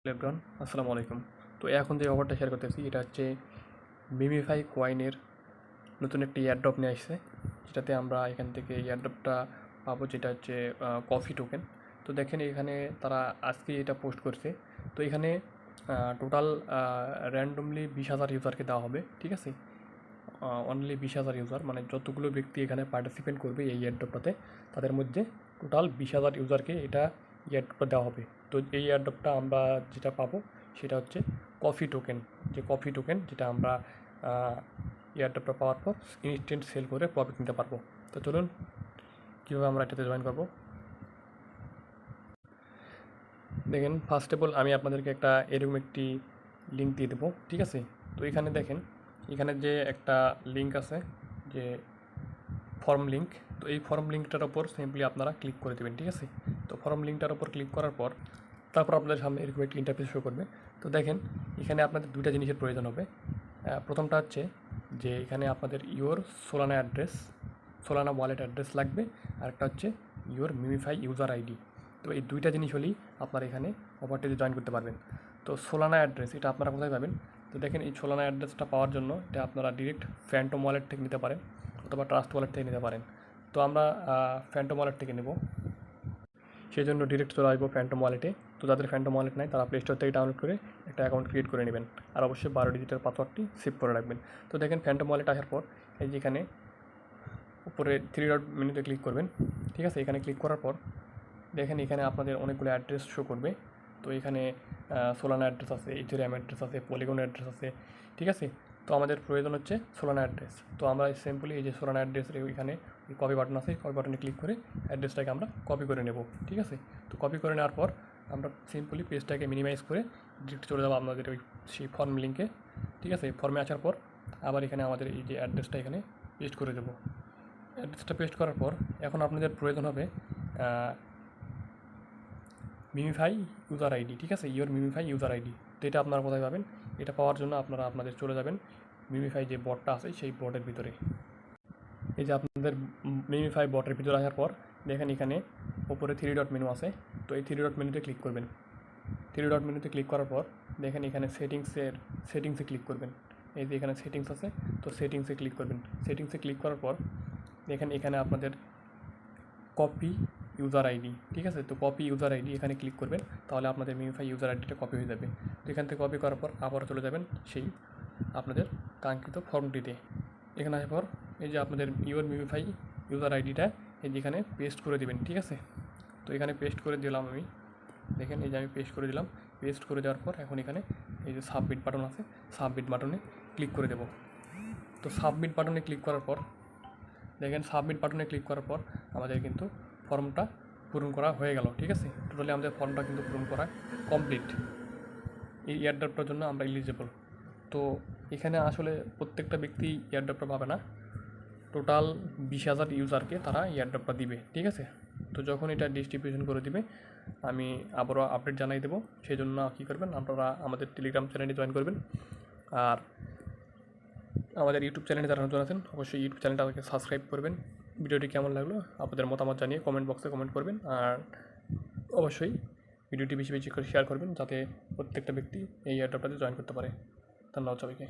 Everyone, আসসালামু আলাইকুম। তো এখন যে অফারটা শেয়ার করতেছি এটা হচ্ছে মিমিফাই কয়েনের নতুন একটি এয়ারড্রপ নিয়ে আসছে, যেটাতে আমরা এখান থেকে এয়ারড্রপটা পাবো, যেটা হচ্ছে কফি টোকেন। তো দেখেন এখানে তারা আজকে এটা পোস্ট করছে। তো এখানে টোটাল র্যান্ডমলি 20,000 ইউজারকে দেওয়া হবে, ঠিক আছে। অনলি 20,000 ইউজার, মানে যতগুলো ব্যক্তি এখানে পার্টিসিপেট করবে এই এয়ারড্রপটাতে, তাদের মধ্যে টোটাল 20,000 ইউজারকে এটা এয়ারড্রপটা দেওয়া হবে। তো এই এয়ারড্রপটা আমরা যেটা পাবো সেটা হচ্ছে কফি টোকেন, যে কফি টোকেন যেটা আমরা এয়ারড্রপটা পাওয়ার পর ইনস্ট্যান্ট সেল করে প্রফিট নিতে পারবো। তো চলুন কীভাবে আমরা এটাতে জয়েন করবো। দেখেন, ফার্স্ট অফ অল আমি আপনাদেরকে একটা এরকম একটি লিঙ্ক দিয়ে দেবো, ঠিক আছে। তো এখানে দেখেন, এখানে যে একটা লিঙ্ক আছে, যে ফর্ম লিঙ্ক। তো এই ফর্ম লিঙ্কটার ওপর সিম্পলি আপনারা ক্লিক করে দেবেন, ঠিক আছে। তো ফর্ম লিঙ্কটার ওপর ক্লিক করার পর তারপর আপনাদের সামনে এরকম একটি ইন্টারফেস শো করবে। তো দেখেন, এখানে আপনাদের দুইটা জিনিসের প্রয়োজন হবে। প্রথমটা হচ্ছে যে এখানে আপনাদের your Solana address, Solana wallet address লাগবে, আর একটা হচ্ছে ইওর মিমিফাই ইউজার আইডি। তো এই দুইটা জিনিস হলেই আপনারা এখানে অফারটিতে জয়েন করতে পারবেন। তো সোলানা অ্যাড্রেস এটা আপনারা কোথায় পাবেন? তো দেখেন, এই সোলানা অ্যাড্রেসটা পাওয়ার জন্য এটা আপনারা ডিরেক্ট ফ্যান্টম ওয়ালেট থেকে নিতে পারেন অথবা ট্রাস্ট ওয়ালেট থেকে নিতে পারেন। তো আমরা ফ্যান্টম ওয়ালেট থেকে নেব, সেই জন্য ডিরেক্ট চলে আসবো ফ্যান্টম ওয়ালেটে। তো যাদের ফ্যান্টম ওয়ালেট নাই তারা প্লে স্টোর থেকে ডাউনলোড করে একটা অ্যাকাউন্ট ক্রিয়েট করে নেবেন, আর অবশ্যই 12 ডিজিটের পাসওয়ার্ডটি সেভ করে রাখবেন। তো দেখেন, ফ্যান্টম ওয়ালেট আসার পর এই যেখানে উপরে 3 ডট মেনুতে ক্লিক করবেন, ঠিক আছে। এখানে ক্লিক করার পর দেখেন এখানে আপনাদের অনেকগুলো অ্যাড্রেস শো করবে। তো এখানে সোলানা অ্যাড্রেস আছে, ইথেরিয়াম অ্যাড্রেস আছে, পলিগন অ্যাড্রেস আছে, ঠিক আছে। তো আমাদের প্রয়োজন হচ্ছে সোলানা অ্যাড্রেস। তো আমরা সিম্পলি এই যে সোলানা অ্যাড্রেসের ওইখানে কপি বাটন আছে, কপি বাটনে ক্লিক করে অ্যাড্রেসটাকে আমরা কপি করে নেব, ঠিক আছে। তো কপি করে নেওয়ার পর আমরা সিম্পলি পেজটাকে মিনিমাইজ করে ডিরেক্ট চলে যাবো আপনাদের ওই সেই ফর্ম লিঙ্কে, ঠিক আছে। ফর্মে আসার পর আবার এখানে আমাদের এই যে অ্যাড্রেসটা এখানে পেস্ট করে দেবো। অ্যাড্রেসটা পেস্ট করার পর এখন আপনাদের প্রয়োজন হবে মিমিফাই ইউজার আইডি, ঠিক আছে, ইওর মিমিফাই ইউজার আইডি। তো এটা আপনারা কোথায় পাবেন? এটা পাওয়ার জন্য আপনারা আপনাদের চলে যাবেন মিমিফাই যে বটটা আছে সেই বটের ভিতরে। এই যে আপনাদের মিমিফাই বটের ভিতরে আসার পর দেখেন এখানে ওপরে 3 ডট মেনু আছে। তো এই 3 ডট মেনুতে ক্লিক করবেন। 3 ডট মেনুতে ক্লিক করার পর দেখেন এখানে সেটিংসে ক্লিক করবেন। এই যে এখানে সেটিংস আছে, তো সেটিংসে ক্লিক করবেন। সেটিংসে ক্লিক করার পর দেখেন এখানে আপনাদের কপি ইউজার আইডি, ঠিক আছে। তো কপি ইউজার আইডি এখানে ক্লিক করবেন, তাহলে আপনাদের মিমিফাই ইউজার আইডিটা কপি হয়ে যাবে। তো এখান থেকে কপি করার পর আবার চলে যাবেন সেই আপনাদের কাঙ্ক্ষিত ফর্মটিতে। এখানে আসার পর এই যে আপনাদের ইওর মিমিফাই ইউজার আইডিটা এই যেখানে পেস্ট করে দেবেন, ঠিক আছে। তো এখানে পেস্ট করে দিলাম আমি, দেখেন এই যে আমি পেস্ট করে দিলাম। পেস্ট করে দেওয়ার পর এখন এখানে এই যে সাবমিট বাটন আছে, সাবমিট বাটনে ক্লিক করে দেব। তো সাবমিট বাটনে ক্লিক করার পর দেখেন, সাবমিট বাটনে ক্লিক করার পর আমাদের কিন্তু ফর্মটা পূরণ করা হয়ে গেল, ঠিক আছে। টোটালি আমাদের ফর্মটা কিন্তু পূরণ করা কমপ্লিট। এই এয়ারড্রপটার জন্য আমরা এলিজিবল। তো এখানে আসলে প্রত্যেকটা ব্যক্তি এয়ারড্রপটা পাবে না, টোটাল 20,000 ইউজারকে তারা এয়ারড্রপটা দিবে, ঠিক আছে। তো যখন এটা ডিস্ট্রিবিউশন করে দিবে আমি আবারও আপডেট জানাই দেবো। সেই জন্য কী করবেন, আপনারা আমাদের টেলিগ্রাম চ্যানেলে জয়েন করবেন। আর আমাদের ইউটিউব চ্যানেলে যারা নতুন আছেন অবশ্যই ইউটিউব চ্যানেলটাকে সাবস্ক্রাইব করবেন। ভিডিওটি কেমন লাগলো আপনাদের মতামত জানিয়ে কমেন্ট বক্সে কমেন্ট করবেন। আর অবশ্যই ভিডিওটি বেশি বেশি করে শেয়ার করবেন, যাতে প্রত্যেকটা ব্যক্তি এই এয়ারড্রপটাতে জয়েন করতে পারে। ধন্যবাদ সবাইকে।